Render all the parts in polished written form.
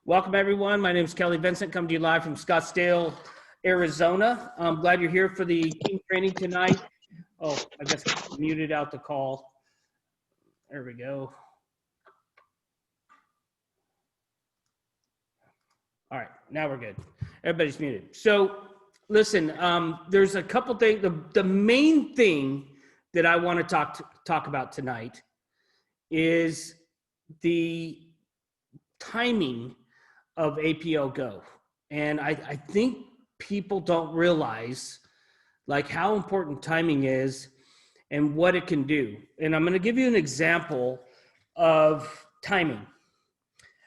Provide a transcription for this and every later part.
Welcome, everyone. My name is Kelly Vincent, coming to you live from Scottsdale, Arizona. I'm glad you're here for the team training tonight. Oh, I guess I muted out the call. There we go. All right, now we're good. Everybody's muted. So listen, there's a couple things. The main thing that I want to talk about tonight is the timing of APO Go. And I think people don't realize like how important timing is and what it can do. And I'm going to give you an example of timing.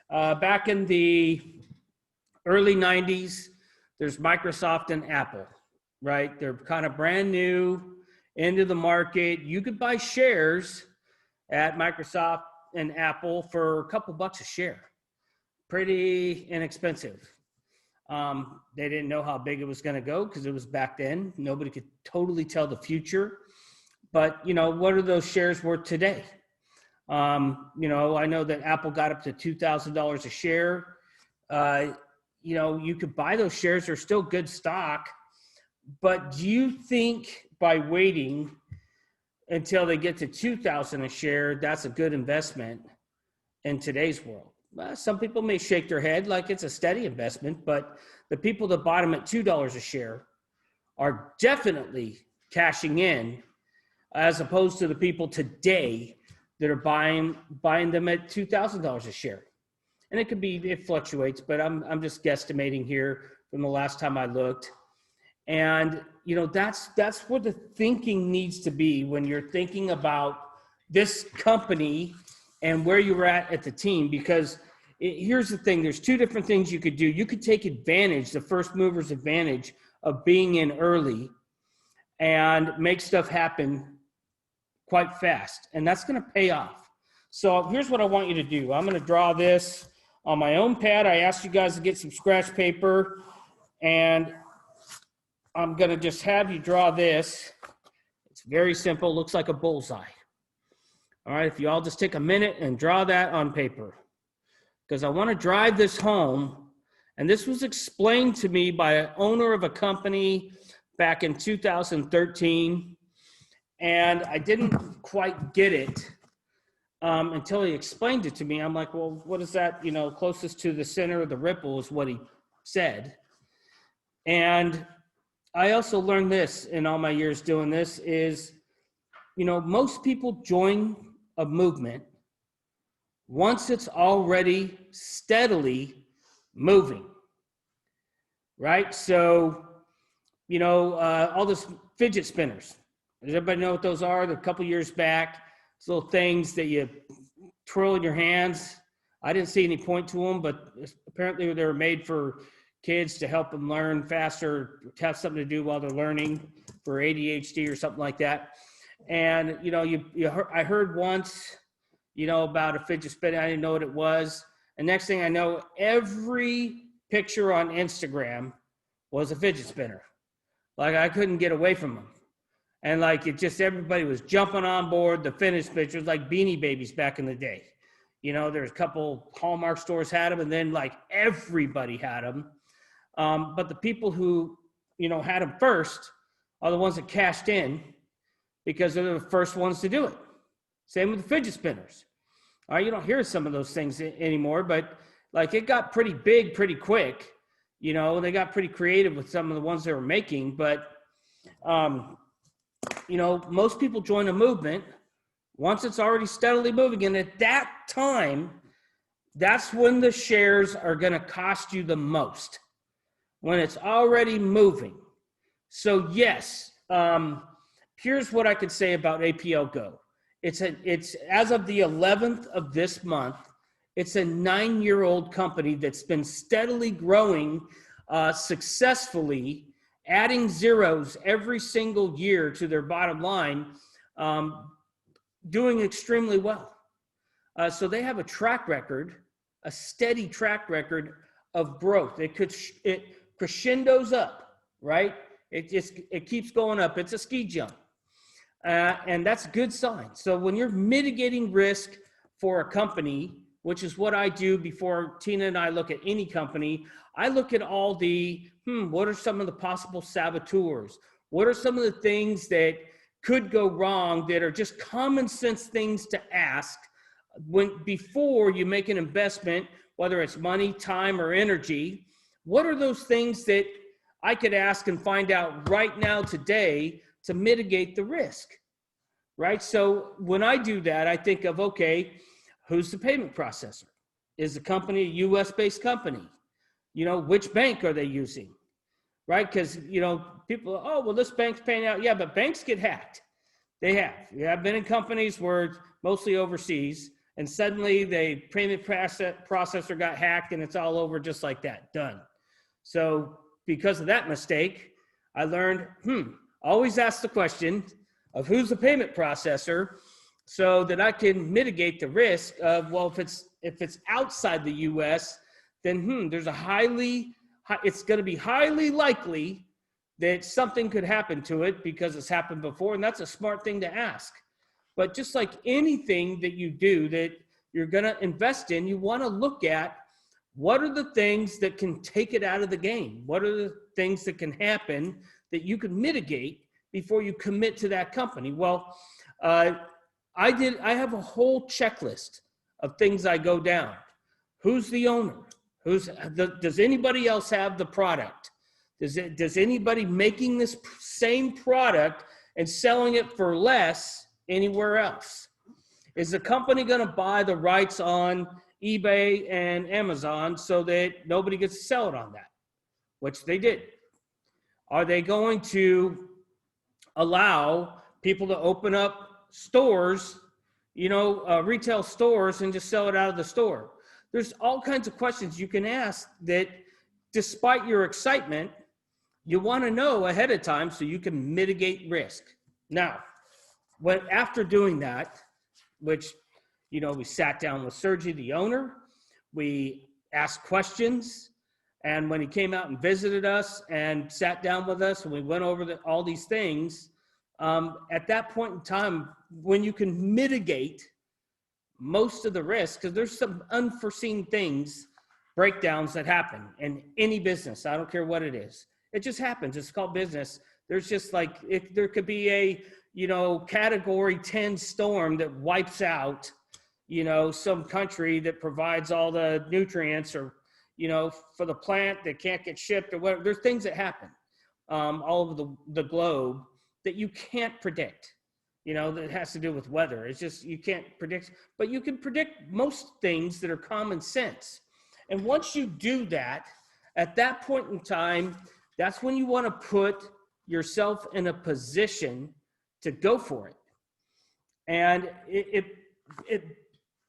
Back in the early 90s, there's Microsoft and Apple, right? They're kind of brand new into the market. You could buy shares at Microsoft and Apple for a couple bucks a share. Pretty inexpensive. They didn't know how big it was going to go because it was back then. Nobody could totally tell the future. But, you know, what are those shares worth today? You know, I know that Apple got up to $2,000 a share. You know, you could buy those shares. They're still good stock. But do you think by waiting until they get to $2,000 a share, that's a good investment in today's world? Well, some people may shake their head like it's a steady investment, but the people that bought them at $2 a share are definitely cashing in, as opposed to the people today that are buying them at $2,000 a share. And it fluctuates, but I'm just guesstimating here from the last time I looked. And you know, that's where the thinking needs to be when you're thinking about this company and where you're at the team, because here's the thing, there's two different things you could do. You could take advantage, the first mover's advantage of being in early and make stuff happen quite fast. And that's going to pay off. So here's what I want you to do. I'm going to draw this on my own pad. I asked you guys to get some scratch paper, and I'm going to just have you draw this. It's very simple. Looks like a bullseye. All right, if you all just take a minute and draw that on paper, because I want to drive this home. And this was explained to me by an owner of a company back in 2013. And I didn't quite get it until he explained it to me. I'm like, well, what is that? You know, closest to the center of the ripple is what he said. And I also learned this in all my years doing this is, you know, most people join a movement once it's already steadily moving, right? So, you know, all those fidget spinners. Does everybody know what those are? They're a couple years back. Those little things that you twirl in your hands. I didn't see any point to them, but apparently they were made for kids to help them learn faster, have something to do while they're learning for ADHD or something like that. And, you know, I heard once, you know, about a fidget spinner. I didn't know what it was. And next thing I know, every picture on Instagram was a fidget spinner. Like I couldn't get away from them. And like it just, everybody was jumping on board the finished pictures, like Beanie Babies back in the day. You know, there's a couple Hallmark stores had them, and then like everybody had them. But the people who, you know, had them first are the ones that cashed in because they're the first ones to do it. Same with the fidget spinners. All right, you don't hear some of those things anymore, but like it got pretty big pretty quick. You know, they got pretty creative with some of the ones they were making. But, you know, most people join a movement once it's already steadily moving. And at that time, that's when the shares are going to cost you the most, when it's already moving. So yes, here's what I could say about APO Go. It's as of the 11th of this month, it's a 9-year-old company that's been steadily growing successfully, adding zeros every single year to their bottom line, doing extremely well. So they have a track record, a steady track record of growth. It crescendos up, right? It keeps going up. It's a ski jump. And that's a good sign. So when you're mitigating risk for a company, which is what I do before Tina and I look at any company. I look at all the, what are some of the possible saboteurs? What are some of the things that could go wrong that are just common sense things to ask before you make an investment, whether it's money, time, or energy? What are those things that I could ask and find out right now today to mitigate the risk, right? So when I do that, I think of, okay, who's the payment processor? Is the company a US-based company? Which bank are they using, right? Because, people, oh, well, this bank's paying out. Yeah, but banks get hacked. They have. Yeah, I've been in companies where it's mostly overseas, and suddenly the payment processor got hacked, and it's all over just like that, done. So because of that mistake, I learned, always ask the question of who's the payment processor so that I can mitigate the risk of, well, if it's outside the US, then there's it's going to be highly likely that something could happen to it because it's happened before, and that's a smart thing to ask. But just like anything that you do that you're going to invest in, you want to look at what are the things that can take it out of the game? What are the things that can happen that you can mitigate before you commit to that company? Well, I have a whole checklist of things I go down. Who's the owner? Does anybody else have the product? Does anybody making this same product and selling it for less anywhere else? Is the company going to buy the rights on eBay and Amazon so that nobody gets to sell it on that, which they did? Are they going to allow people to open up stores, retail stores, and just sell it out of the store? There's all kinds of questions you can ask that, despite your excitement, you want to know ahead of time so you can mitigate risk. Now, after doing that, which, we sat down with Sergi, the owner, we asked questions, and when he came out and visited us and sat down with us and we went over all these things, at that point in time, when you can mitigate most of the risk, because there's some unforeseen things, breakdowns that happen in any business. I don't care what it is. It just happens. It's called business. There's just there could be a, category 10 storm that wipes out, some country that provides all the nutrients or, for the plant that can't get shipped or whatever. There's things that happen all over the globe that you can't predict. That has to do with weather. It's just, you can't predict, but you can predict most things that are common sense. And once you do that, at that point in time, that's when you want to put yourself in a position to go for it. And it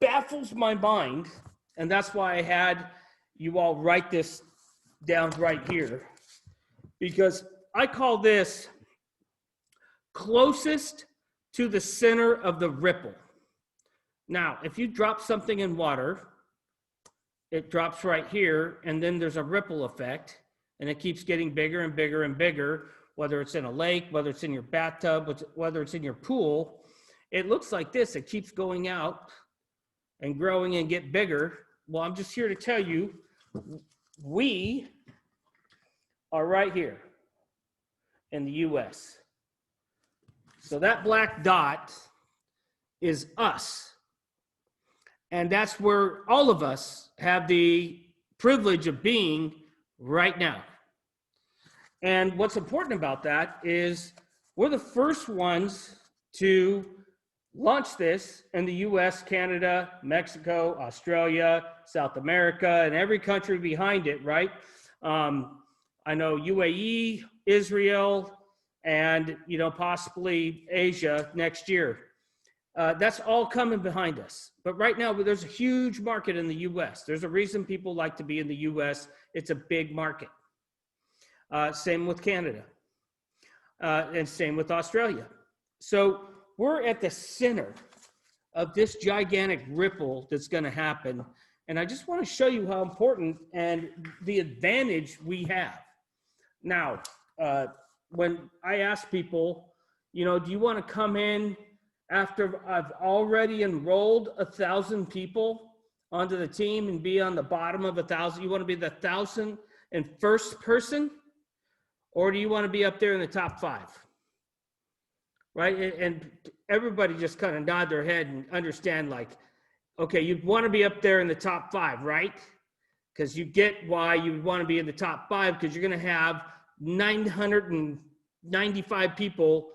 baffles my mind. And that's why I had you all write this down right here, because I call this closest to the center of the ripple. Now, if you drop something in water, it drops right here, and then there's a ripple effect, and it keeps getting bigger and bigger and bigger, whether it's in a lake, whether it's in your bathtub, whether it's in your pool. It looks like this. It keeps going out and growing and get bigger. Well, I'm just here to tell you, we are right here in the US. So that black dot is us. And that's where all of us have the privilege of being right now. And what's important about that is we're the first ones to launch this in the US, Canada, Mexico, Australia, South America, and every country behind it, right? I know UAE, Israel, and possibly Asia next year. That's all coming behind us. But right now, there's a huge market in the US. There's a reason people like to be in the US. It's a big market. Same with Canada. And same with Australia. So we're at the center of this gigantic ripple that's going to happen. And I just want to show you how important and the advantage we have. Now, when I ask people, do you want to come in after I've already enrolled 1,000 people? onto the team and be on the bottom of 1,000? You want to be the 1,001st person, or do you want to be up there in the top 5? Right? And everybody just kind of nod their head and understand, like, okay, you want to be up there in the top 5, right? Because you get why you want to be in the top 5, because you're going to have 995 people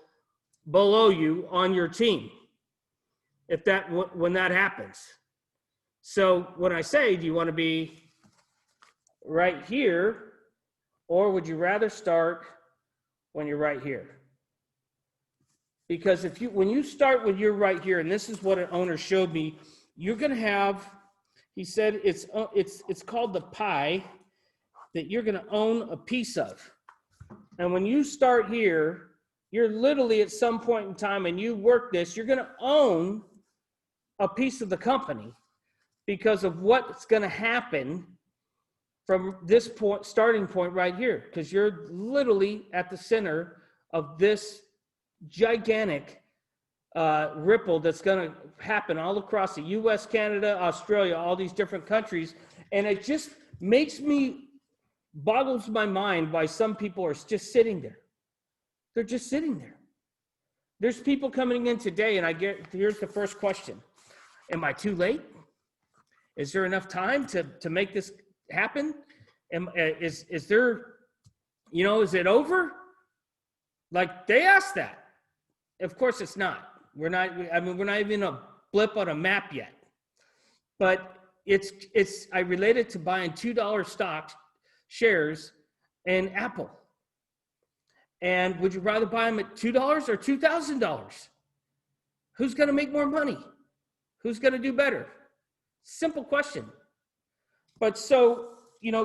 below you on your team when that happens. So when I say, do you want to be right here, or would you rather start when you're right here? Because when you start when you're right here, and this is what an owner showed me, you're going to have, he said, it's called the pie that you're going to own a piece of. And when you start here, you're literally at some point in time, and you work this, you're going to own a piece of the company because of what's going to happen from this point, starting point right here, because you're literally at the center of this gigantic ripple that's going to happen all across the US, Canada, Australia, all these different countries. And it just boggles my mind why some people are just sitting there. They're just sitting there. There's people coming in today, and here's the first question. Am I too late? Is there enough time to make this happen? Is there, is it over? Like, they ask that. Of course it's not. We're not even a blip on a map yet. But I relate it to buying $2 stock shares in Apple. And would you rather buy them at $2 or $2,000? Who's going to make more money? Who's going to do better? Simple question. But so,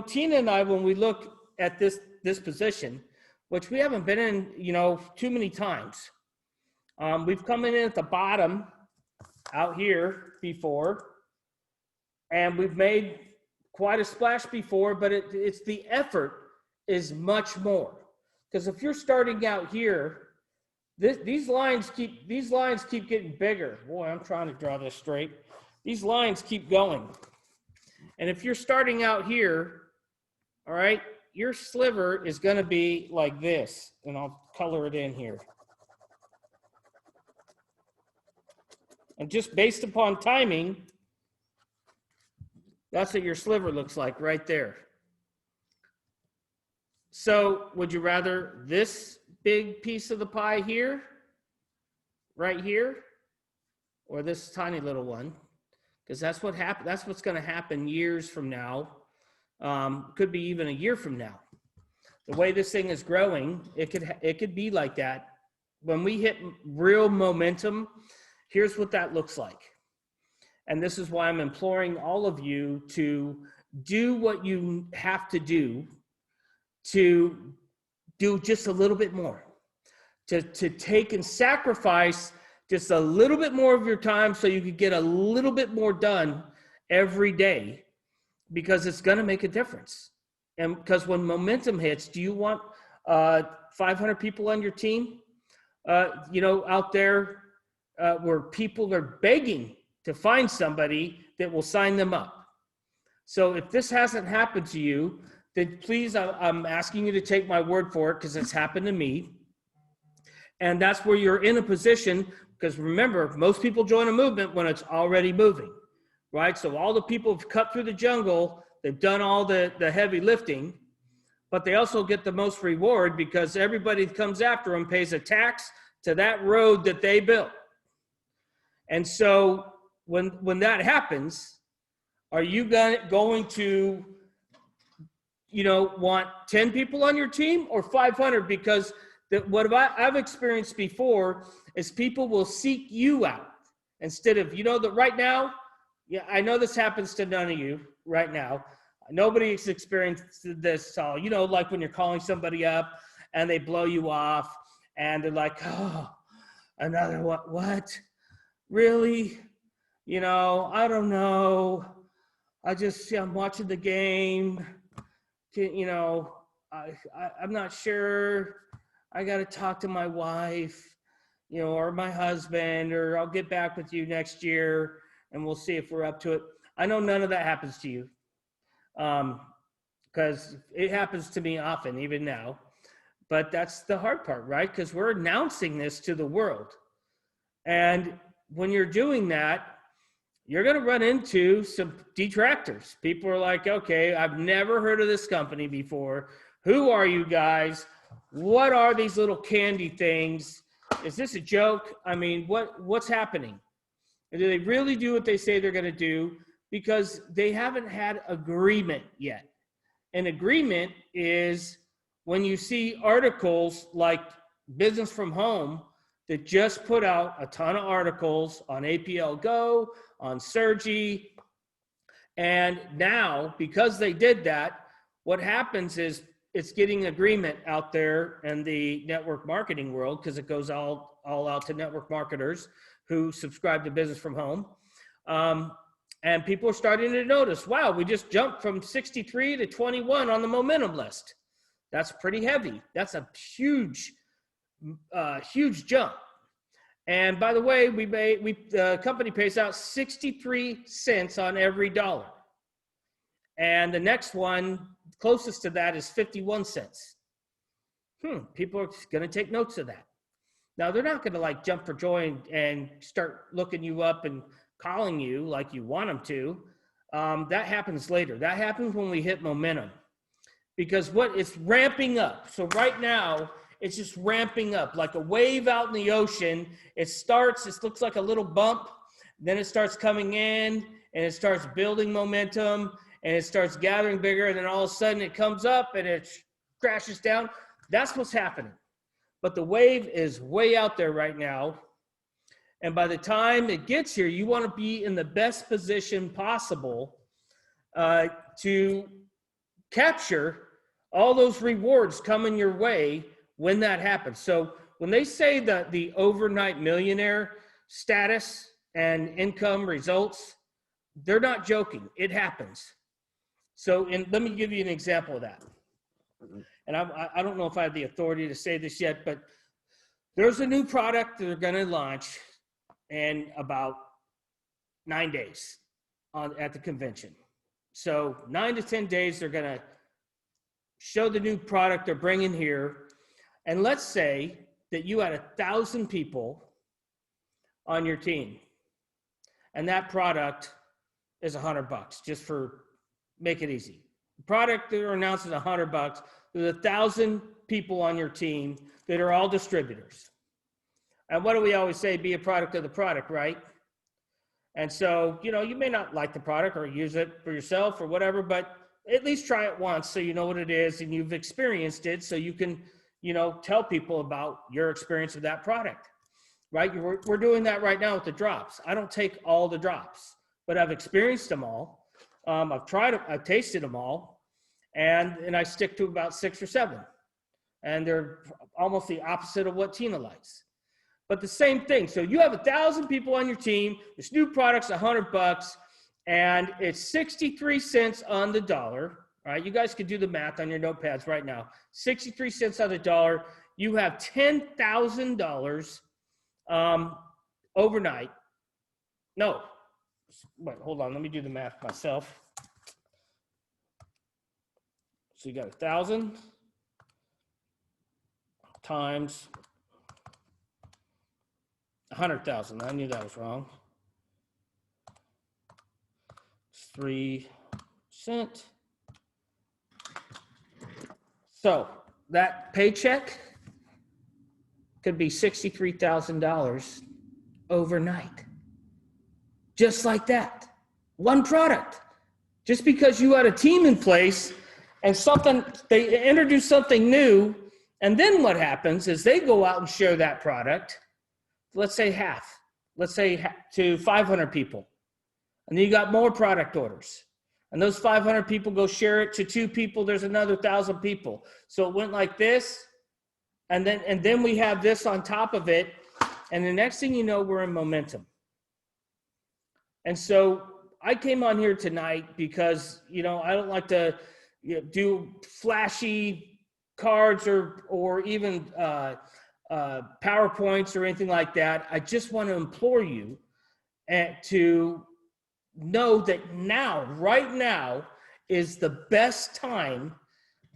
Tina and I, when we look at this position, which we haven't been in, too many times, we've come in at the bottom out here before, and we've made quite a splash before, but it's the effort is much more. Because if you're starting out here, these lines keep getting bigger. Boy, I'm trying to draw this straight. These lines keep going. And if you're starting out here, all right, your sliver is going to be like this. And I'll color it in here. And just based upon timing, that's what your sliver looks like right there. So would you rather this big piece of the pie here, right here, or this tiny little one? Because that's what's going to happen years from now. Could be even a year from now. The way this thing is growing, it could be like that. When we hit real momentum, here's what that looks like. And this is why I'm imploring all of you to do what you have to do just a little bit more, to take and sacrifice just a little bit more of your time so you could get a little bit more done every day, because it's going to make a difference. And because when momentum hits, do you want 500 people on your team, out there where people are begging to find somebody that will sign them up? So if this hasn't happened to you, then please, I'm asking you to take my word for it, because it's happened to me. And that's where you're in a position, because remember, most people join a movement when it's already moving, right? So all the people have cut through the jungle, they've done all the heavy lifting, but they also get the most reward because everybody that comes after them pays a tax to that road that they built. And so when that happens, are you going to want 10 people on your team or 500? Because what I've experienced before is people will seek you out instead of, that right now, yeah, I know this happens to none of you right now. Nobody's experienced this. So, like when you're calling somebody up and they blow you off and they're like, oh, another what? Really? I don't know. I'm watching the game. I'm not sure. I got to talk to my wife, or my husband, or I'll get back with you next year and we'll see if we're up to it. I know none of that happens to you, because it happens to me often, even now. But that's the hard part, right? Because we're announcing this to the world. And when you're doing that, you're going to run into some detractors. People are like, okay, I've never heard of this company before. Who are you guys? What are these little candy things? Is this a joke? I mean, what's happening? And do they really do what they say they're going to do? Because they haven't had agreement yet. An agreement is when you see articles like Business from Home that just put out a ton of articles on APL Go, on Surgy. And now, because they did that, what happens is it's getting agreement out there in the network marketing world, because it goes all out to network marketers who subscribe to Business from Home. And people are starting to notice, wow, we just jumped from 63 to 21 on the momentum list. That's pretty heavy. That's a huge jump. And by the way, the company pays out 63 cents on every dollar. And the next one closest to that is 51 cents. People are going to take notes of that. Now, they're not going to like jump for joy and start looking you up and calling you like you want them to. That happens later. That happens when we hit momentum, because it's ramping up. So right now, it's just ramping up like a wave out in the ocean. It looks like a little bump. Then it starts coming in and it starts building momentum and it starts gathering bigger. And then all of a sudden it comes up and it crashes down. That's what's happening. But the wave is way out there right now. And by the time it gets here, you want to be in the best position possible to capture all those rewards coming your way when that happens. So when they say that the overnight millionaire status and income results, they're not joking. It happens. So let me give you an example of that. And I don't know if I have the authority to say this yet, but there's a new product that they're going to launch in about 9 days at the convention. So 9 to 10 days, they're going to show the new product they're bringing here. And let's say that you had 1,000 people on your team, and that product is $100, just for make it easy. The product that they're announcing is $100. There's 1,000 people on your team that are all distributors. And what do we always say? Be a product of the product, right? And so, you may not like the product or use it for yourself or whatever, but at least try it once so you know what it is and you've experienced it, so you can tell people about your experience of that product, right? We're doing that right now with the drops. I don't take all the drops, but I've experienced them all. I've tasted them all, and I stick to about 6 or 7. And they're almost the opposite of what Tina likes. But the same thing. So you have 1,000 people on your team. This new product's $100, and it's 63 cents on the dollar. All right, you guys can do the math on your notepads right now. 63 cents on the dollar. You have $10,000 overnight. No, wait, hold on. Let me do the math myself. So you got 1,000 times 100,000. I knew that was wrong. It's 3 cents. So that paycheck could be $63,000 overnight. Just like that. One product. Just because you had a team in place and they introduce something new, and then what happens is they go out and share that product, let's say half, to 500 people. And then you got more product orders. And those 500 people go share it to 2 people, there's another 1,000 people. So it went like this, and then we have this on top of it, and the next thing you know, we're in momentum. And so I came on here tonight because, I don't like to do flashy cards or even PowerPoints or anything like that. I just want to implore you to know that now, right now, is the best time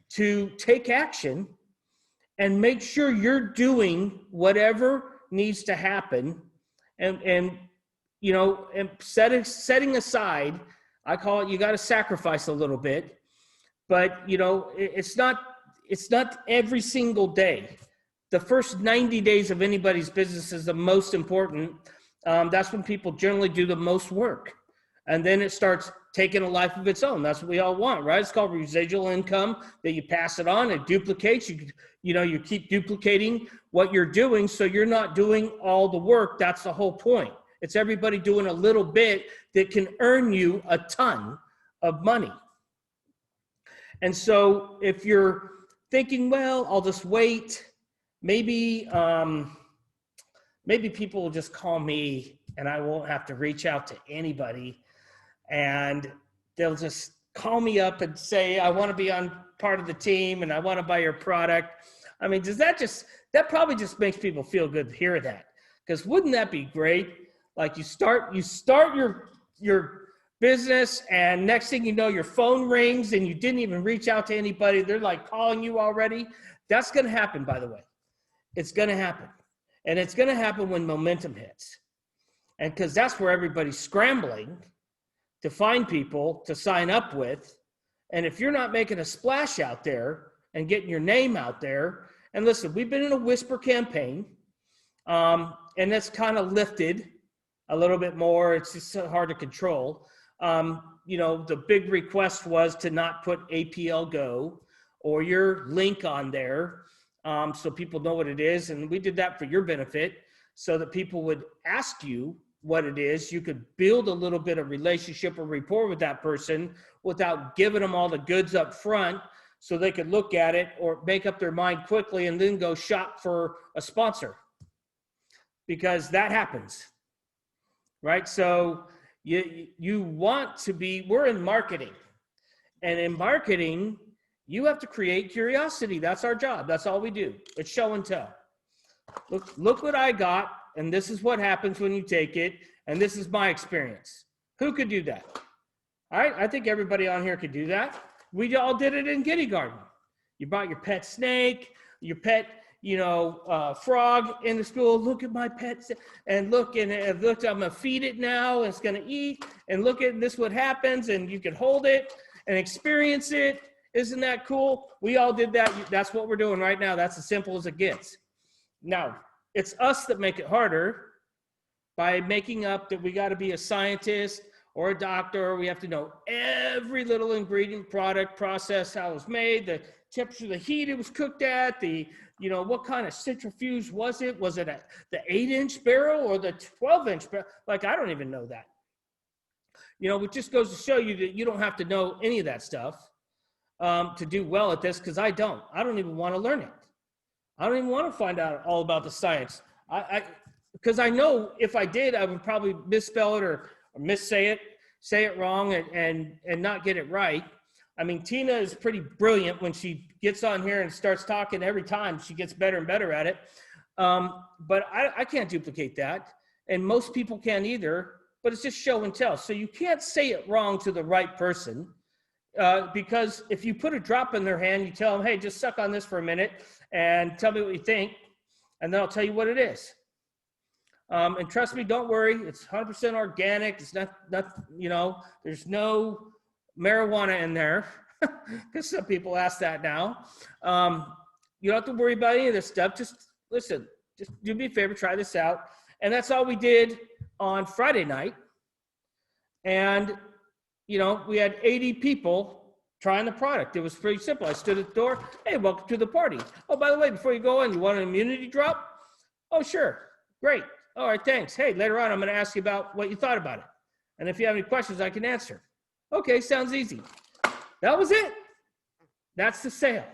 to take action and make sure you're doing whatever needs to happen, and you know, and setting aside, I call it, you got to sacrifice a little bit, but you know, it's not every single day. The first 90 days of anybody's business is the most important. That's when people generally do the most work. And then it starts taking a life of its own. That's what we all want, right? It's called residual income, that you pass it on, it duplicates. You keep duplicating what you're doing, so you're not doing all the work. That's the whole point. It's everybody doing a little bit that can earn you a ton of money. And so if you're thinking, well, I'll just wait, maybe people will just call me and I won't have to reach out to anybody, and they'll just call me up and say, I want to be on part of the team and I want to buy your product. I mean, that probably just makes people feel good to hear that. Because wouldn't that be great? Like you start your business, and next thing you know, your phone rings and you didn't even reach out to anybody. They're like calling you already. That's going to happen, by the way. It's going to happen. And it's going to happen when momentum hits. And because that's where everybody's scrambling to find people to sign up with. And if you're not making a splash out there and getting your name out there, and listen, we've been in a whisper campaign, and that's kind of lifted a little bit more. It's just so hard to control. You know, the big request was to not put APL Go or your link on there, so people know what it is. And we did that for your benefit, so that people would ask you what it is. You could build a little bit of relationship or rapport with that person without giving them all the goods up front, so they could look at it or make up their mind quickly and then go shop for a sponsor, because that happens, right? So you want to be, we're in marketing, and in marketing, you have to create curiosity. That's our job. That's all we do. It's show and tell. Look what I got, and this is what happens when you take it, and this is my experience. Who could do that? All right, I think everybody on here could do that. We all did it in kindergarten. You brought your pet snake, your pet, frog in the school. Look at my pet, and look, I'm gonna feed it now, and it's gonna eat, and look at this, what happens, and you can hold it and experience it. Isn't that cool? We all did that. That's what we're doing right now. That's as simple as it gets. Now, it's us that make it harder by making up that we got to be a scientist or a doctor. We have to know every little ingredient, product, process, how it was made, the temperature, the heat it was cooked at, what kind of centrifuge was it? Was it the 8-inch barrel or the 12-inch barrel? Like, I don't even know that. It just goes to show you that you don't have to know any of that stuff to do well at this, because I don't even want to learn it. I don't even want to find out all about the science. Because I know if I did, I would probably misspell it or say it wrong and not get it right. I mean, Tina is pretty brilliant when she gets on here and starts talking. Every time she gets better and better at it. But I can't duplicate that. And most people can't either, but it's just show and tell. So you can't say it wrong to the right person. Because if you put a drop in their hand, you tell them, hey, just suck on this for a minute and tell me what you think, and then I'll tell you what it is. And trust me, don't worry, it's 100% organic. It's not, there's no marijuana in there, because some people ask that now. You don't have to worry about any of this stuff. Just listen, just do me a favor, try this out. And that's all we did on Friday night. And we had 80 people trying the product. It was pretty simple. I stood at the door. Hey, welcome to the party. Oh, by the way, before you go in, you want an immunity drop? Oh, sure. Great. All right, thanks. Hey, later on, I'm going to ask you about what you thought about it. And if you have any questions, I can answer. Okay, sounds easy. That was it. That's the sale,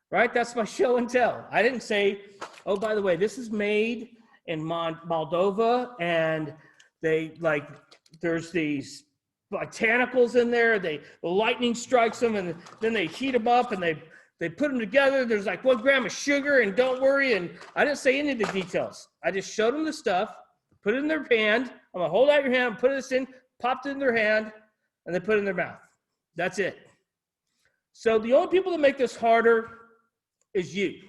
right? That's my show and tell. I didn't say, oh, by the way, this is made in Moldova, and there's these botanicals in there. The lightning strikes them, and then they heat them up, and they put them together. There's like 1 gram of sugar, and don't worry. And I didn't say any of the details. I just showed them the stuff, put it in their hand. I'm gonna hold out your hand, put this in, popped in their hand and they put it in their mouth. That's it. So the only people that make this harder is you,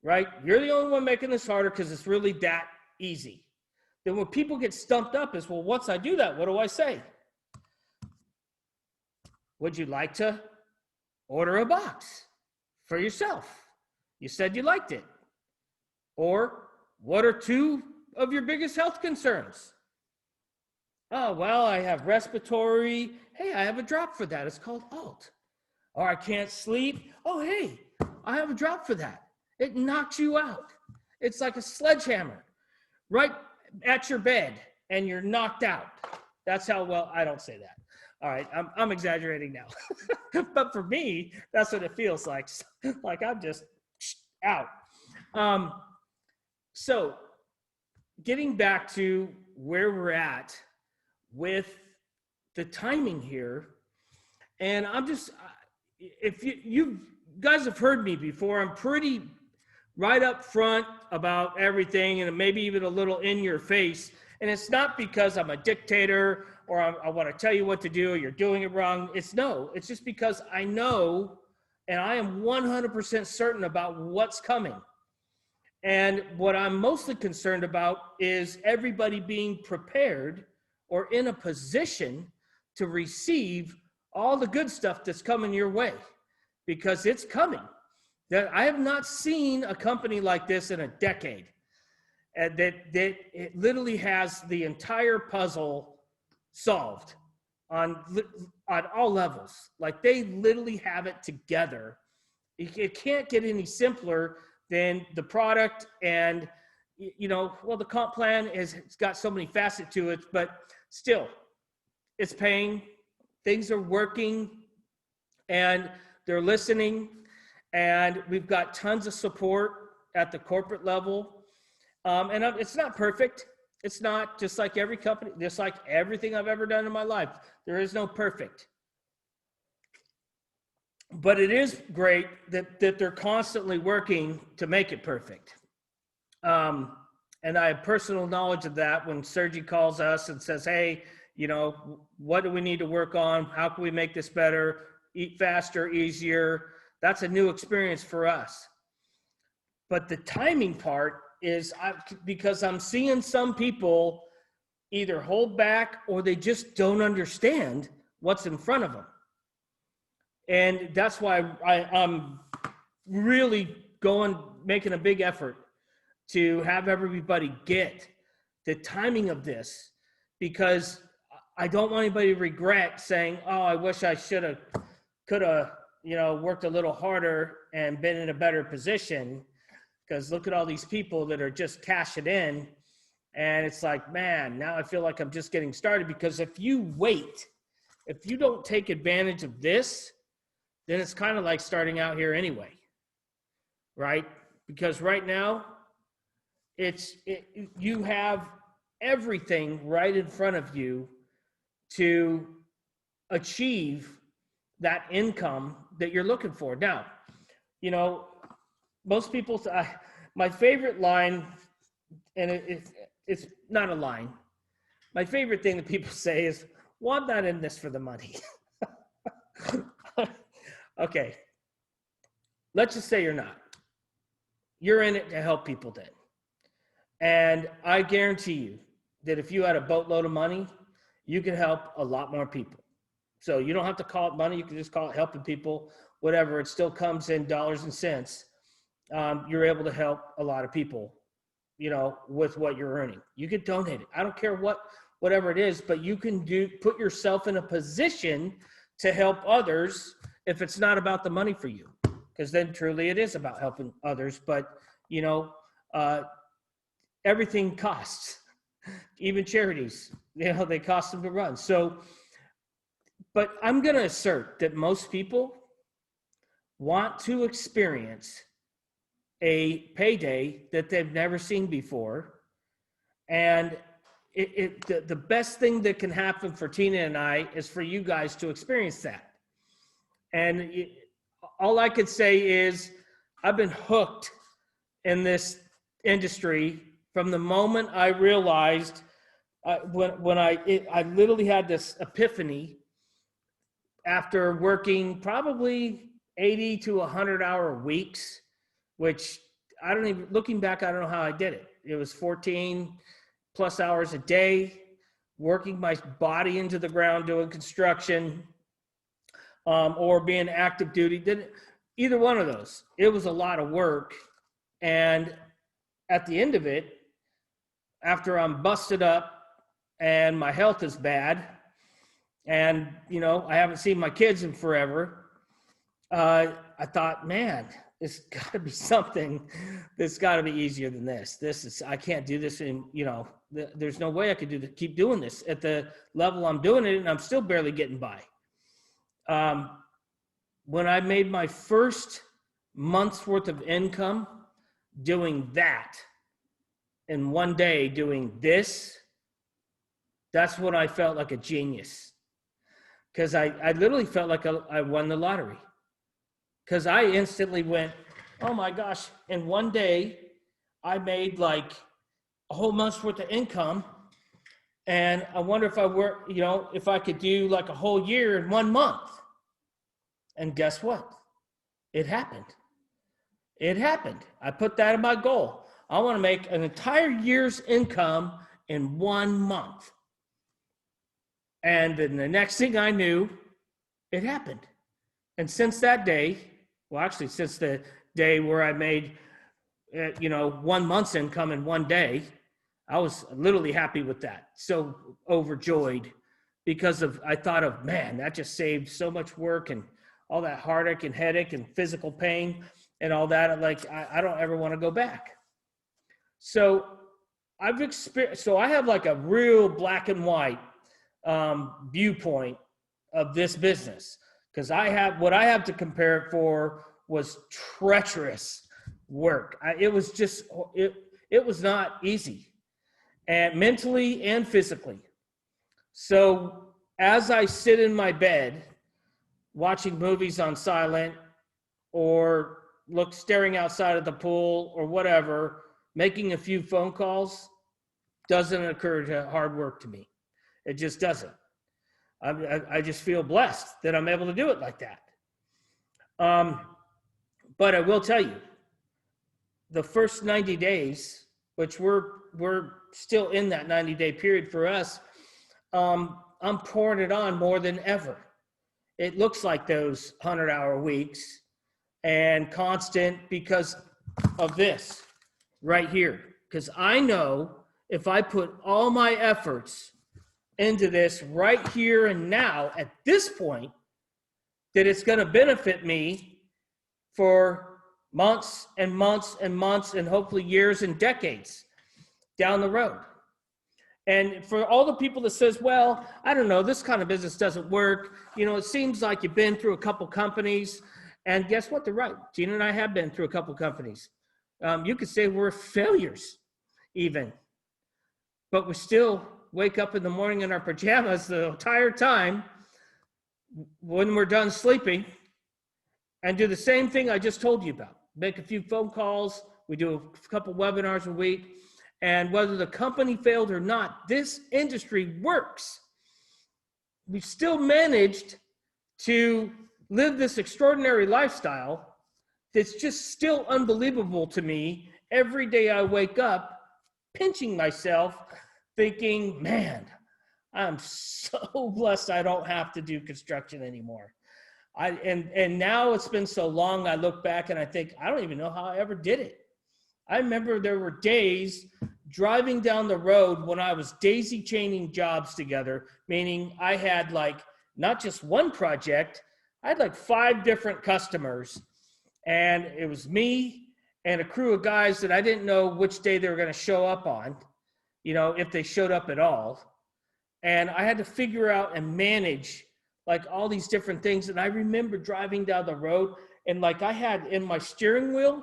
right? You're the only one making this harder because it's really that easy. Then when people get stumped up is, well, once I do that, what do I say? Would you like to order a box for yourself? You said you liked it. Or what are two of your biggest health concerns? Oh, well, I have respiratory. Hey, I have a drop for that. It's called Alt. Or I can't sleep. Oh, hey, I have a drop for that. It knocks you out. It's like a sledgehammer right at your bed and you're knocked out. That's how well, I don't say that. All right, I'm exaggerating now. But for me, that's what it feels like. Like I'm just out. So getting back to where we're at with the timing here, and I'm just, if you guys have heard me before, I'm pretty right up front about everything and maybe even a little in your face. And it's not because I'm a dictator or I want to tell you what to do or you're doing it wrong. It's just because I know and I am 100% certain about what's coming. And what I'm mostly concerned about is everybody being prepared or in a position to receive all the good stuff that's coming your way, because it's coming. That I have not seen a company like this in a decade, and that it literally has the entire puzzle solved on all levels. Like they literally have it together. It can't get any simpler than the product, and well, the comp plan it's got so many facets to it, but still, it's paying. Things are working, and they're listening, and we've got tons of support at the corporate level. And it's not perfect. It's not, just like every company, just like everything I've ever done in my life. There is no perfect. But it is great that they're constantly working to make it perfect. And I have personal knowledge of that when Sergi calls us and says, hey, what do we need to work on? How can we make this better, eat faster, easier? That's a new experience for us. But the timing part is because I'm seeing some people either hold back or they just don't understand what's in front of them. And that's why I'm really making a big effort to have everybody get the timing of this, because I don't want anybody to regret saying, oh, I wish I could have, worked a little harder and been in a better position, because look at all these people that are just cashing in. And it's like, man, now I feel like I'm just getting started. Because if you wait, if you don't take advantage of this, then it's kind of like starting out here anyway, right? Because right now, you have everything right in front of you to achieve that income that you're looking for. Now, most people, my favorite line, and it's not a line. My favorite thing that people say is, well, I'm not in this for the money. Okay. Let's just say you're not. You're in it to help people then. And I guarantee you that if you had a boatload of money, you could help a lot more people. So you don't have to call it money. You can just call it helping people, whatever. It still comes in dollars and cents. You're able to help a lot of people, with what you're earning. You can donate it. I don't care whatever it is, but you can put yourself in a position to help others if it's not about the money for you, because then truly it is about helping others. But, everything costs, even charities, they cost them to run. So, but I'm going to assert that most people want to experience a payday that they've never seen before. And the best thing that can happen for Tina and I is for you guys to experience that. And all I could say is I've been hooked in this industry from the moment I realized I literally had this epiphany after working probably 80 to 100-hour weeks, which I don't even, looking back, I don't know how I did it. It was 14 plus hours a day, working my body into the ground, doing construction, or being active duty. Either one of those. It was a lot of work. And at the end of it, after I'm busted up and my health is bad, and, I haven't seen my kids in forever, I thought, man, it's got to be something that's got to be easier than this. I can't do this. And, there's no way I could keep doing this at the level I'm doing it. And I'm still barely getting by. When I made my first month's worth of income doing that, and one day doing this, that's when I felt like a genius. Because I literally felt like I won the lottery. Because I instantly went, oh my gosh, in one day, I made like a whole month's worth of income. And I wonder if if I could do like a whole year in 1 month. And guess what? It happened. It happened. I put that in my goal. I want to make an entire year's income in 1 month. And then the next thing I knew, it happened. And since that day, well, actually, since the day where I made, 1 month's income in one day, I was literally happy with that. So overjoyed because I thought of, man, that just saved so much work and all that heartache and headache and physical pain and all that. Like, I don't ever want to go back. So I have like a real black and white viewpoint of this business, because what I have to compare it for was treacherous work. It was not easy, and mentally and physically. So as I sit in my bed watching movies on silent, or staring outside of the pool or whatever, making a few phone calls doesn't occur to hard work to me. It just doesn't. I just feel blessed that I'm able to do it like that. But I will tell you, the first 90 days, which we're still in that 90-day period for us, I'm pouring it on more than ever. It looks like those 100-hour weeks and constant because of this right here. Because I know if I put all my efforts into this right here and now at this point, that it's going to benefit me for months and months and months, and hopefully years and decades down the road. And for all the people that says, well, I don't know, this kind of business doesn't work. It seems like you've been through a couple companies. And guess what? They're right. Gina and I have been through a couple companies. You could say we're failures even. But we still wake up in the morning in our pajamas the entire time when we're done sleeping and do the same thing I just told you about. Make a few phone calls. We do a couple webinars a week. And whether the company failed or not, this industry works. We still managed to live this extraordinary lifestyle that's just still unbelievable to me. Every day I wake up pinching myself, thinking, man, I'm so blessed I don't have to do construction anymore. And now it's been so long, I look back and I think, I don't even know how I ever did it. I remember there were days driving down the road when I was daisy chaining jobs together, meaning I had like not just one project, I had like 5 different customers, and it was me and a crew of guys that I didn't know which day they were going to show up on, if they showed up at all. And I had to figure out and manage like all these different things. And I remember driving down the road, and like I had in my steering wheel,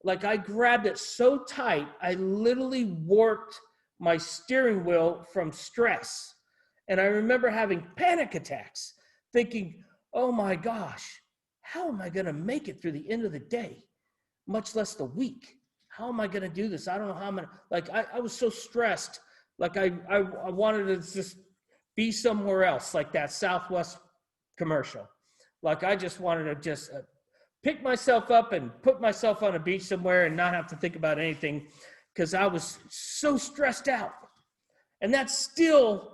like I grabbed it so tight, I literally warped my steering wheel from stress. And I remember having panic attacks, thinking, oh my gosh, how am I going to make it through the end of the day, much less the week? How am I going to do this? I don't know how I'm going to, I was so stressed, Like I wanted to just be somewhere else, like that Southwest commercial. Like I just wanted to just pick myself up and put myself on a beach somewhere and not have to think about anything because I was so stressed out. And that's still,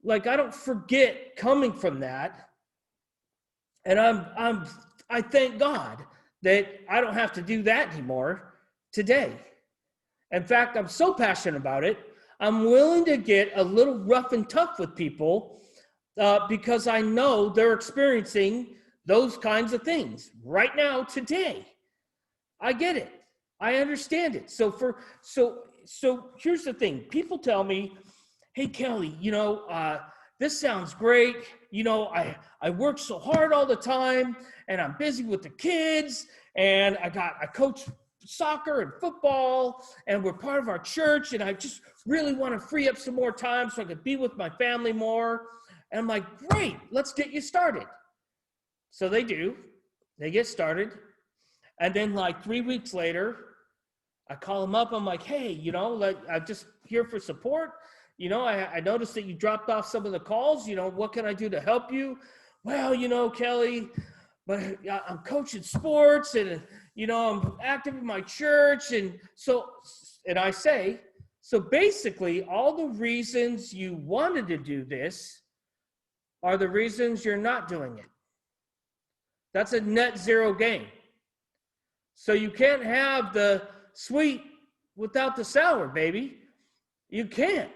like, I don't forget coming from that. And I thank God that I don't have to do that anymore today. In fact, I'm so passionate about it, I'm willing to get a little rough and tough with people because I know they're experiencing those kinds of things right now, today. I get it. I understand it. So here's the thing. People tell me, hey, Kelly, this sounds great. I work so hard all the time and I'm busy with the kids and I coach soccer and football and we're part of our church and I just really want to free up some more time so I could be with my family more. And I'm like, great, let's get you started. So they do. They get started. And then like 3 weeks later, I call them up. I'm like, hey, I'm just here for support. I noticed that you dropped off some of the calls. What can I do to help you? Well, Kelly, but I'm coaching sports and, I'm active in my church. And I say, so basically all the reasons you wanted to do this are the reasons you're not doing it. That's a net zero game. So you can't have the sweet without the sour, baby. You can't.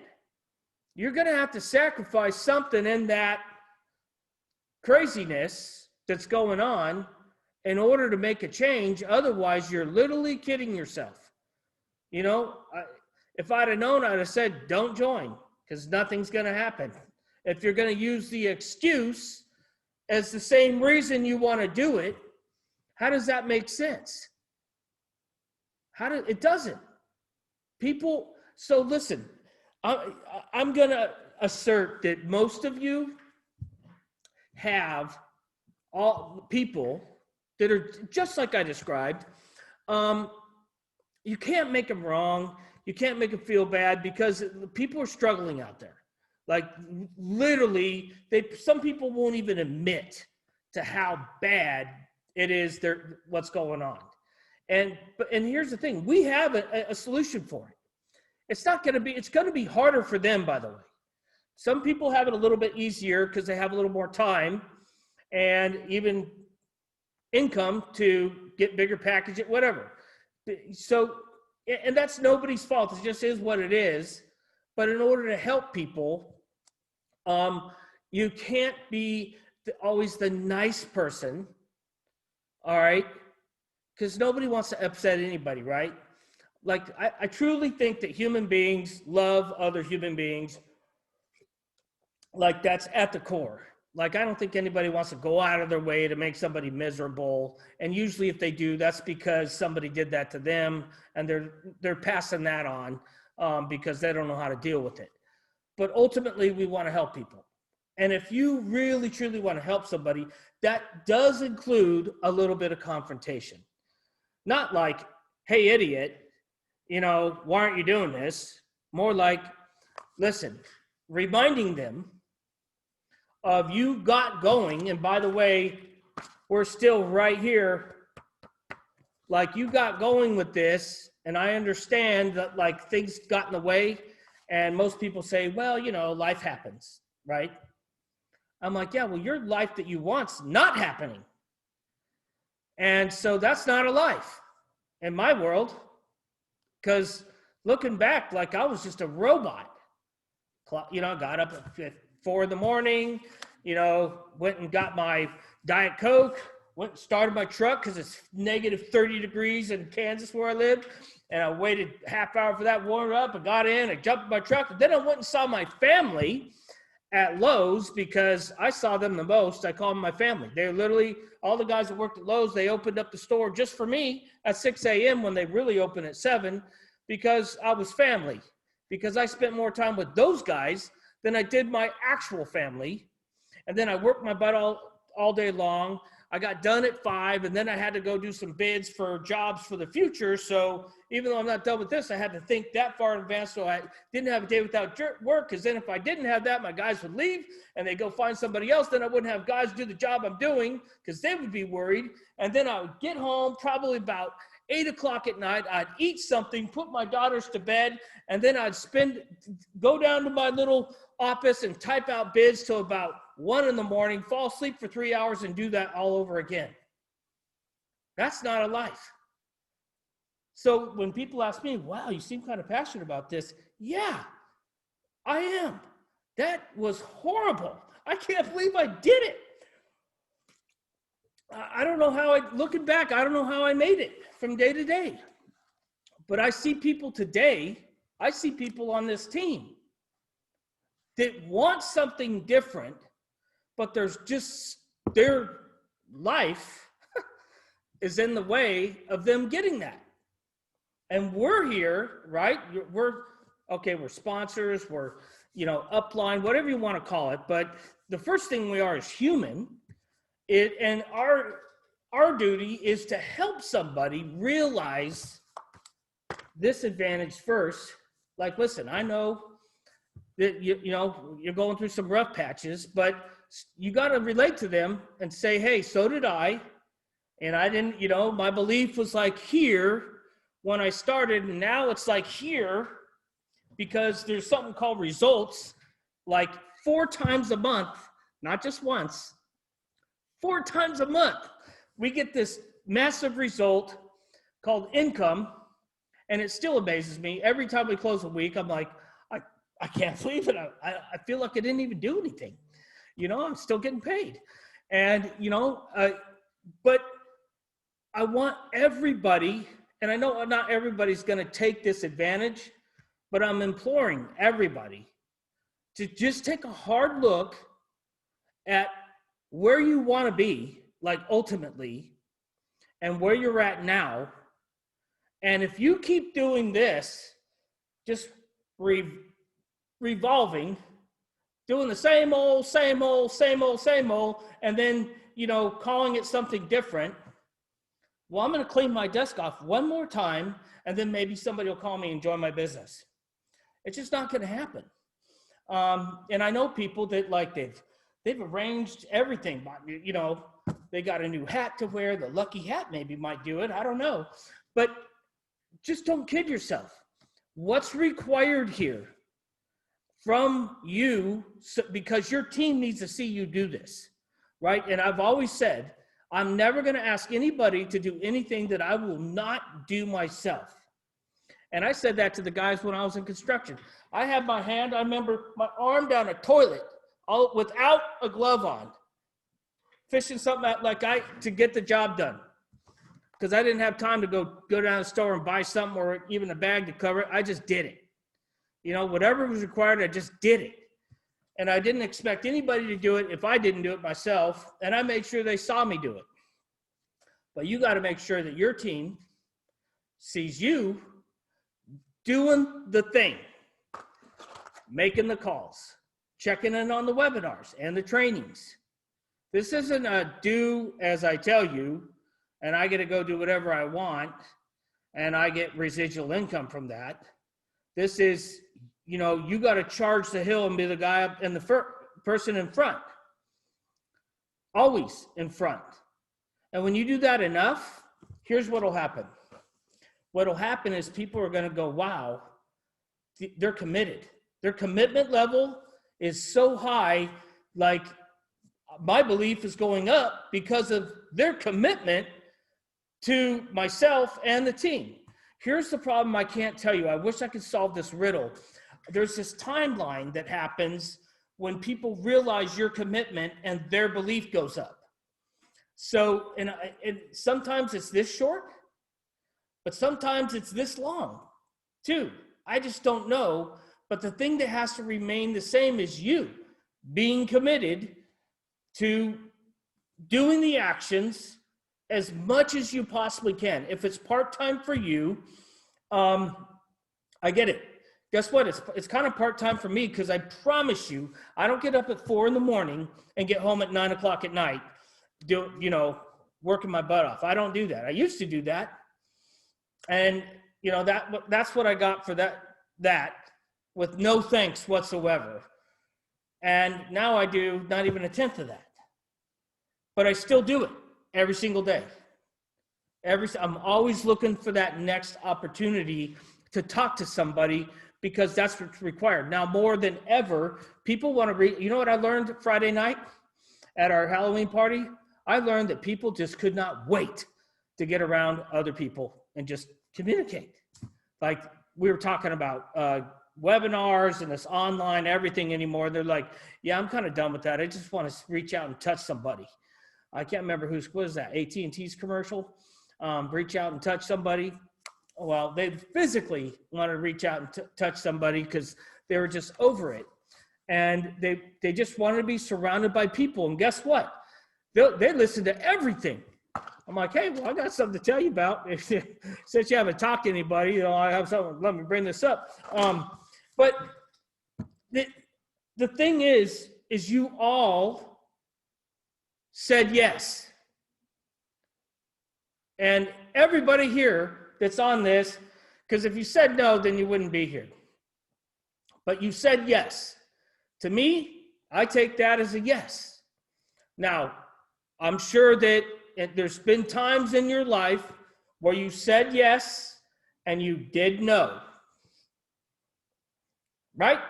You're going to have to sacrifice something in that craziness that's going on in order to make a change. Otherwise, you're literally kidding yourself. If I'd have known, I'd have said, don't join, because nothing's going to happen. If you're going to use the excuse as the same reason you want to do it, how does that make sense? It doesn't. So listen, I'm going to assert that most of you have all people that are just like I described. You can't make them wrong. You can't make them feel bad because people are struggling out there. Like literally, some people won't even admit to how bad it is what's going on. And here's the thing, we have a solution for it. It's going to be harder for them, by the way. Some people have it a little bit easier because they have a little more time and even income to get bigger package, whatever. So, and that's nobody's fault. It just is what it is. But in order to help people, you can't be always the nice person, all right? Because nobody wants to upset anybody, right? Like, I truly think that human beings love other human beings. Like, that's at the core. Like, I don't think anybody wants to go out of their way to make somebody miserable. And usually if they do, that's because somebody did that to them and they're passing that on because they don't know how to deal with it. But ultimately, we want to help people. And if you really, truly want to help somebody, that does include a little bit of confrontation. Not like, hey, idiot, why aren't you doing this? More like, listen, reminding them of you got going. And by the way, we're still right here. Like you got going with this. And I understand that like things got in the way. And most people say, well, life happens, right? I'm like, yeah, well, your life that you want's not happening. And so that's not a life in my world. Because looking back, like I was just a robot. Got up at 4 a.m, went and got my Diet Coke, went and started my truck because it's negative 30 degrees in Kansas where I live. And I waited a half hour for that, warmed up, I got in, I jumped in my truck. And then I went and saw my family at Lowe's because I saw them the most. I call them my family. They're literally, all the guys that worked at Lowe's, they opened up the store just for me at 6 a.m. when they really open at 7 because I was family. Because I spent more time with those guys than I did my actual family. And then I worked my butt all day long. I got done at 5, and then I had to go do some bids for jobs for the future. So even though I'm not done with this, I had to think that far in advance. So I didn't have a day without work, because then if I didn't have that, my guys would leave and they go find somebody else. Then I wouldn't have guys do the job I'm doing, because they would be worried. And then I would get home probably about 8 o'clock at night. I'd eat something, put my daughters to bed, and then I'd go down to my little office and type out bids till about 1 in the morning, fall asleep for 3 hours, and do that all over again. That's not a life. So when people ask me, wow, you seem kind of passionate about this. Yeah, I am. That was horrible. I can't believe I did it. I don't know how looking back, I don't know how I made it from day to day. But I see people today, I see people on this team that want something different, but there's just their life is in the way of them getting that. And we're here, right? We're sponsors, we're, upline, whatever you want to call it. But the first thing we are is human. And our duty is to help somebody realize this advantage first. Like, listen, I know that you're going through some rough patches, but you got to relate to them and say, hey, so did I. And I didn't, my belief was like here when I started, and now it's like here, because there's something called results, like 4 times a month, not just once, 4 times a month. We get this massive result called income, and it still amazes me. Every time we close a week, I'm like, I can't believe it. I feel like I didn't even do anything. I'm still getting paid. And, but I want everybody, and I know not everybody's going to take this advantage, but I'm imploring everybody to just take a hard look at where you want to be, like ultimately, and where you're at now. And if you keep doing this, just revolving, doing the same old, and then, calling it something different, well, I'm going to clean my desk off one more time, and then maybe somebody will call me and join my business. It's just not going to happen. And I know people that they've arranged everything. They got a new hat to wear. The lucky hat maybe might do it. I don't know. But just don't kid yourself. What's required here from you, because your team needs to see you do this, right? And I've always said, I'm never going to ask anybody to do anything that I will not do myself. And I said that to the guys when I was in construction. I had my arm down a toilet without a glove on, fishing something out to get the job done. Because I didn't have time to go down to the store and buy something or even a bag to cover it. I just did it. Whatever was required, I just did it. And I didn't expect anybody to do it if I didn't do it myself. And I made sure they saw me do it. But you got to make sure that your team sees you doing the thing, making the calls, checking in on the webinars and the trainings. This isn't a do as I tell you, and I get to go do whatever I want, and I get residual income from that. This is, you got to charge the hill and be the guy up and the person in front. Always in front. And when you do that enough, here's what will happen. What will happen is people are going to go, wow, they're committed. Their commitment level is so high, like my belief is going up because of their commitment to myself and the team. Here's the problem I can't tell you. I wish I could solve this riddle. There's this timeline that happens when people realize your commitment and their belief goes up. So, and sometimes it's this short, but sometimes it's this long too. I just don't know. But the thing that has to remain the same is you being committed to doing the actions as much as you possibly can. If it's part-time for you, I get it. Guess what? It's kind of part-time for me, because I promise you, I don't get up at 4 in the morning and get home at 9 o'clock at night working my butt off. I don't do that. I used to do that. And, that's what I got for that with no thanks whatsoever. And now I do not even a tenth of that. But I still do it every single day. I'm always looking for that next opportunity to talk to somebody because that's what's required. Now, more than ever, people want to read. You know what I learned Friday night at our Halloween party? I learned that people just could not wait to get around other people and just communicate. Like we were talking about webinars and this online everything anymore. They're like, yeah, I'm kind of done with that. I just want to reach out and touch somebody. I can't remember what was that, AT&T's commercial? Reach out and touch somebody. Well, they physically wanted to reach out and touch somebody because they were just over it. And they just wanted to be surrounded by people. And guess what? They listen to everything. I'm like, hey, well, I got something to tell you about. Since you haven't talked to anybody, I have something, let me bring this up. But the thing is you all said yes. And everybody here that's on this, because if you said no, then you wouldn't be here. But you said yes. To me, I take that as a yes. Now, I'm sure that there's been times in your life where you said yes and you did no. Right?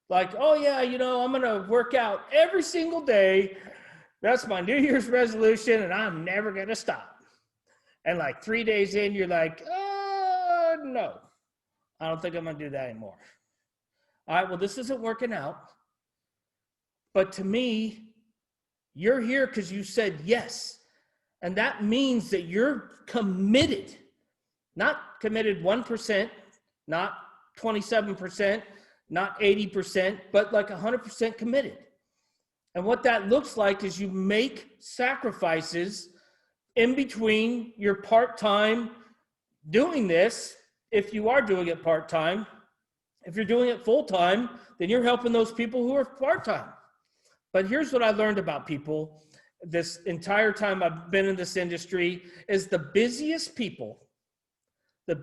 Like, oh yeah, I'm going to work out every single day. That's my New Year's resolution and I'm never going to stop. And like 3 days in, you're like, no, I don't think I'm going to do that anymore. All right, well, this isn't working out. But to me, you're here because you said yes. And that means that you're committed. Not committed 1%, not 27%, not 80%, but like 100% committed. And what that looks like is you make sacrifices in between your part-time doing this. If you are doing it part-time, if you're doing it full-time, then you're helping those people who are part-time. But here's what I learned about people this entire time I've been in this industry is the busiest people, the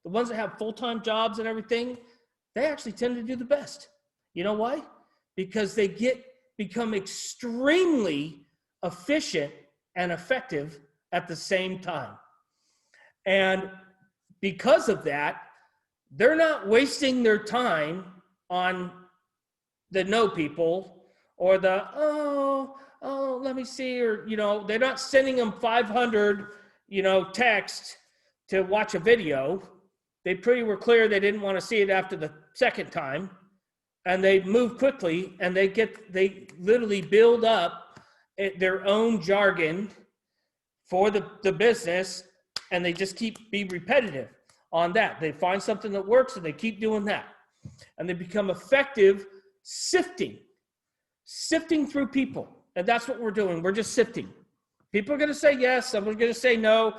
ones that have full-time jobs and everything, they actually tend to do the best. You know why? Because they become extremely efficient and effective at the same time. And because of that, they're not wasting their time on the no people or the, let me see, or, they're not sending them 500, text to watch a video. They pretty were clear they didn't want to see it after the second time. And they move quickly and they literally build up their own jargon for the business, and they just be repetitive on that. They find something that works and they keep doing that. And they become effective sifting through people. And that's what we're doing. We're just sifting. People are going to say yes. Some are going to say no.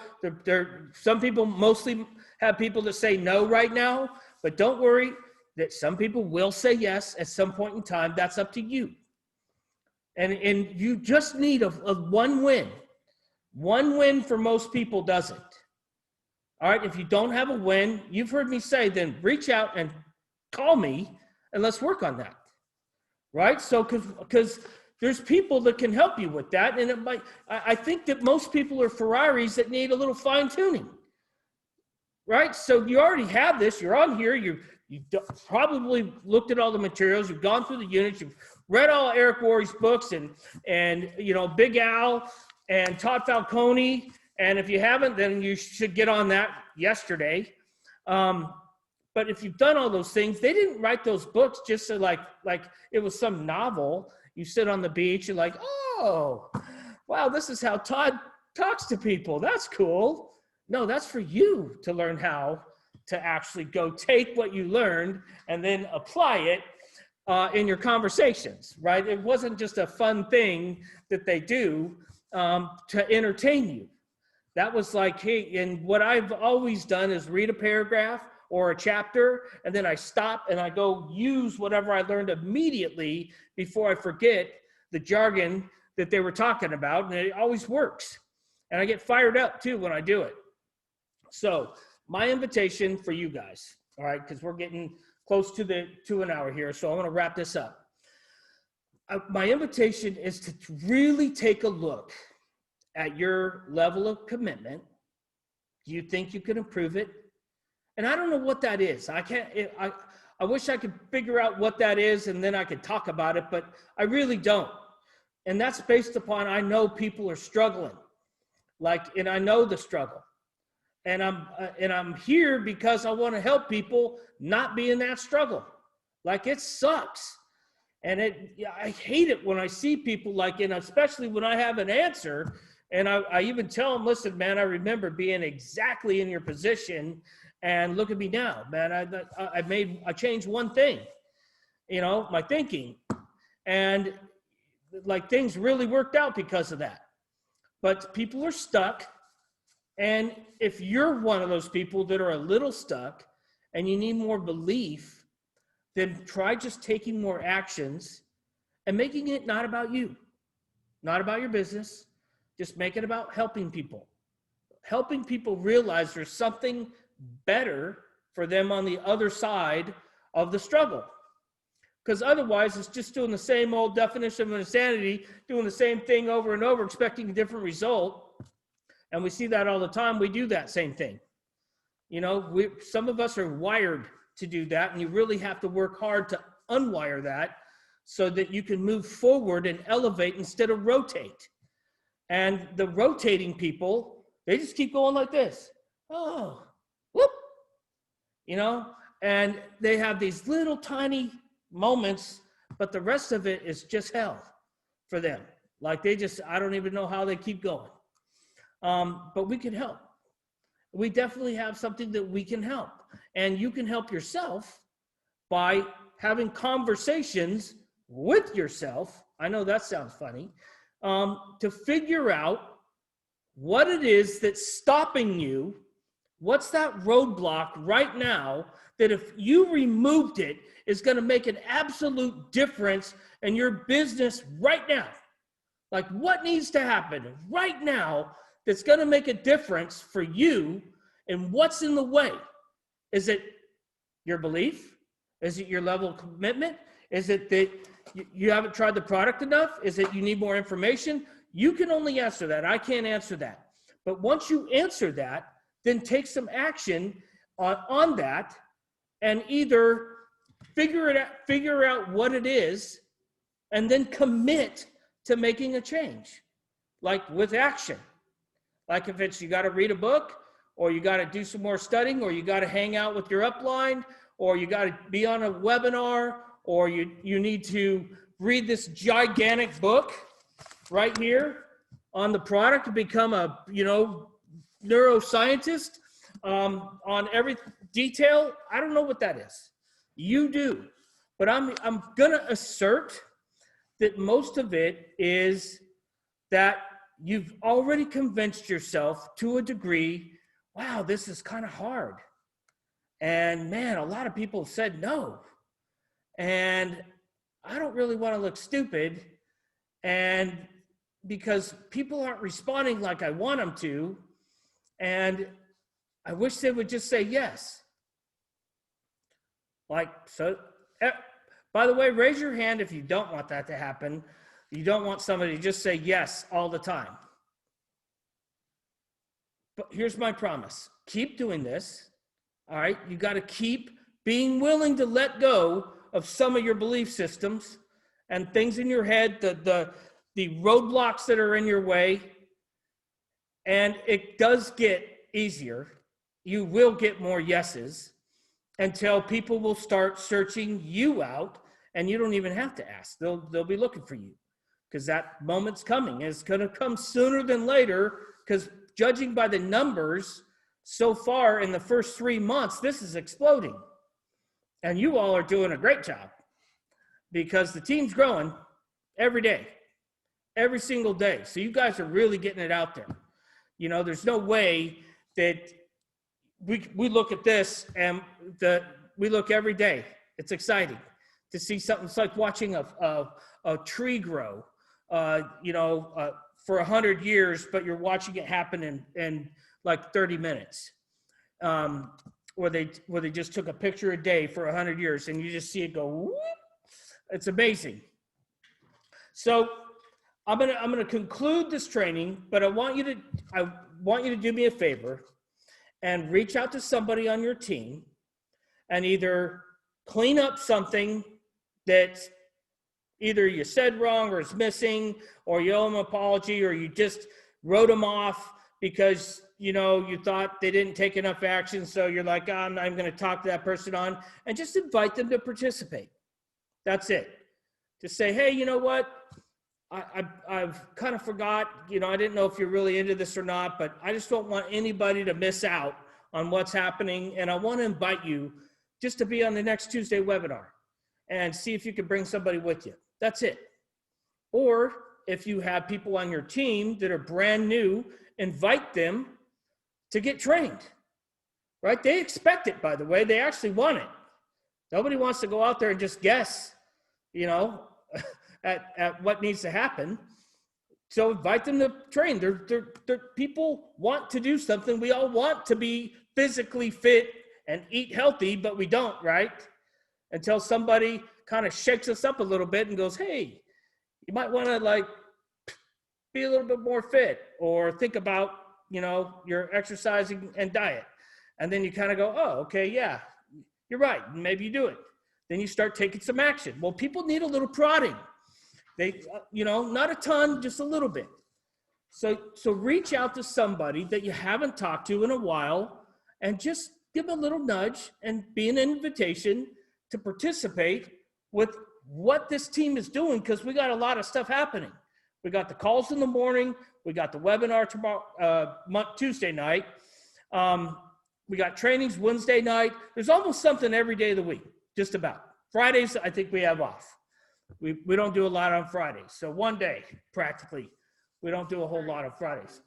Some people mostly have people that say no right now, but don't worry that some people will say yes at some point in time. That's up to you. And you just need a one win. One win for most people doesn't. All right, if you don't have a win, you've heard me say, then reach out and call me and let's work on that. Right? So, because there's people that can help you with that. And I think that most people are Ferraris that need a little fine tuning. Right? So you already have this. You're on here. You probably looked at all the materials. You've gone through the units. You've read all Eric Worre's books and Big Al and Todd Falcone. And if you haven't, then you should get on that yesterday. But if you've done all those things, they didn't write those books just so like it was some novel. You sit on the beach, you're like, oh, wow, this is how Todd talks to people. That's cool. No, that's for you to learn how to actually go take what you learned and then apply it in your conversations, right? It wasn't just a fun thing that they do to entertain you. That was like, hey, and what I've always done is read a paragraph or a chapter, and then I stop and I go use whatever I learned immediately before I forget the jargon that they were talking about, and it always works. And I get fired up too when I do it. So my invitation for you guys, all right, because we're getting close to an hour here, so I'm going to wrap this up. My invitation is to really take a look at your level of commitment. Do you think you can improve it? And I don't know what that is. I wish I could figure out what that is and then I could talk about it, but I really don't. And that's based upon, I know people are struggling, and I know the struggle. And I'm here because I want to help people not be in that struggle. It sucks. And I hate it when I see people and especially when I have an answer, and I even tell them, listen, man, I remember being exactly in your position, and look at me now, man. I changed one thing, my thinking, and things really worked out because of that. But people are stuck, and if you're one of those people that are a little stuck and you need more belief, then try just taking more actions and making it not about you, not about your business. Just make it about helping people realize there's something better for them on the other side of the struggle. Because otherwise, it's just doing the same old definition of insanity, doing the same thing over and over, expecting a different result. And we see that all the time. We do that same thing. Some of us are wired to do that, and you really have to work hard to unwire that so that you can move forward and elevate instead of rotate. And the rotating people, they just keep going like this. Oh, whoop, and they have these little tiny moments, but the rest of it is just hell for them. I don't even know how they keep going. But we can help. We definitely have something that we can help. And you can help yourself by having conversations with yourself. I know that sounds funny. To figure out what it is that's stopping you. What's that roadblock right now that if you removed it is going to make an absolute difference in your business right now? What needs to happen right now that's going to make a difference for you, and what's in the way? Is it your belief? Is it your level of commitment? Is it that you haven't tried the product enough? Is it you need more information? You can only answer that. I can't answer that. But once you answer that, then take some action on that, and either figure out what it is, and then commit to making a change, with action. If it's you got to read a book, or you got to do some more studying, or you got to hang out with your upline, or you got to be on a webinar, or you need to read this gigantic book right here on the product to become a neuroscientist on every detail. I don't know what that is. You do. But I'm going to assert that most of it is that you've already convinced yourself to a degree, wow, this is kind of hard. And man, a lot of people have said no. And I don't really want to look stupid. And because people aren't responding like I want them to. And I wish they would just say yes. By the way, raise your hand if you don't want that to happen. You don't want somebody to just say yes all the time. But here's my promise. Keep doing this. All right. You got to keep being willing to let go of some of your belief systems and things in your head, the roadblocks that are in your way. And it does get easier. You will get more yeses until people will start searching you out, and you don't even have to ask. They'll be looking for you, because that moment's coming. It's going to come sooner than later, because judging by the numbers so far in the first 3 months, this is exploding. And you all are doing a great job, because the team's growing every day, every single day. So you guys are really getting it out there. There's no way that we look at this and we look every day. It's exciting to see something. It's like watching a tree grow. for 100 years, but you're watching it happen in like 30 minutes. Where they just took a picture a day for 100 years, and you just see it go whoop. It's amazing. So I'm gonna conclude this training, but I want you to do me a favor and reach out to somebody on your team and either clean up something that either you said wrong or is missing, or you owe them an apology, or you just wrote them off because you thought they didn't take enough action. So you're like, I'm not going to talk to that person on, and just invite them to participate. That's it. Just say, hey, you know what? I've kind of forgot, I didn't know if you're really into this or not, but I just don't want anybody to miss out on what's happening. And I want to invite you just to be on the next Tuesday webinar and see if you can bring somebody with you. That's it. Or if you have people on your team that are brand new, invite them to get trained, right? They expect it, by the way. They actually want it. Nobody wants to go out there and just guess, at what needs to happen. So invite them to train. People want to do something. We all want to be physically fit and eat healthy, but we don't, right? Until somebody kind of shakes us up a little bit and goes, hey, you might want to be a little bit more fit, or think about, your exercising and diet. And then you kind of go, oh, okay, yeah, you're right. Maybe you do it. Then you start taking some action. Well, people need a little prodding. They, not a ton, just a little bit. So reach out to somebody that you haven't talked to in a while and just give them a little nudge and be an invitation to participate with what this team is doing, because we got a lot of stuff happening. We got the calls in the morning. We got the webinar tomorrow, Tuesday night. We got trainings Wednesday night. There's almost something every day of the week, just about. Fridays, I think we have off. We don't do a lot on Fridays. So one day, practically, we don't do a whole lot on Fridays.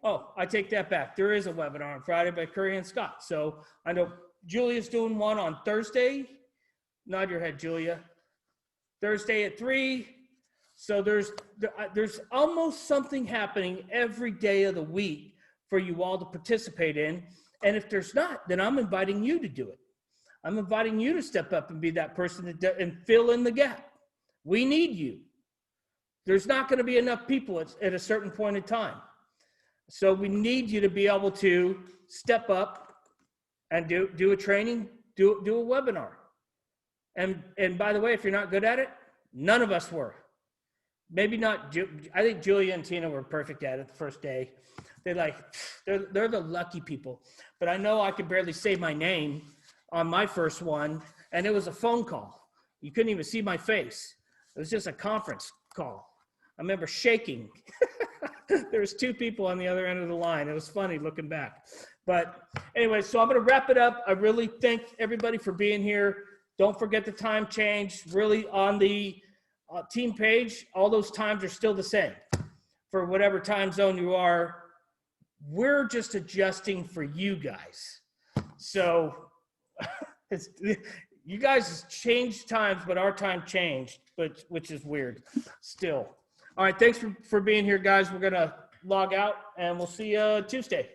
Oh, I take that back. There is a webinar on Friday by Curry and Scott. So I know Julia's doing one on Thursday. Nod your head, Julia. Thursday at 3. So there's almost something happening every day of the week for you all to participate in. And if there's not, then I'm inviting you to do it. I'm inviting you to step up and be that person and fill in the gap. We need you. There's not going to be enough people at a certain point in time. So we need you to be able to step up and do a training, do a webinar. And by the way, if you're not good at it, none of us were. Maybe not. I think Julia and Tina were perfect at it the first day. They're the lucky people. But I know I could barely say my name on my first one, and it was a phone call. You couldn't even see my face. It was just a conference call. I remember shaking. There was 2 people on the other end of the line. It was funny looking back. But anyway, so I'm going to wrap it up. I really thank everybody for being here. Don't forget the time change. Really, on the team page, all those times are still the same for whatever time zone you are. We're just adjusting for you guys. So you guys changed times, but our time changed, which is weird still. All right, thanks for being here, guys. We're going to log out, and we'll see you Tuesday.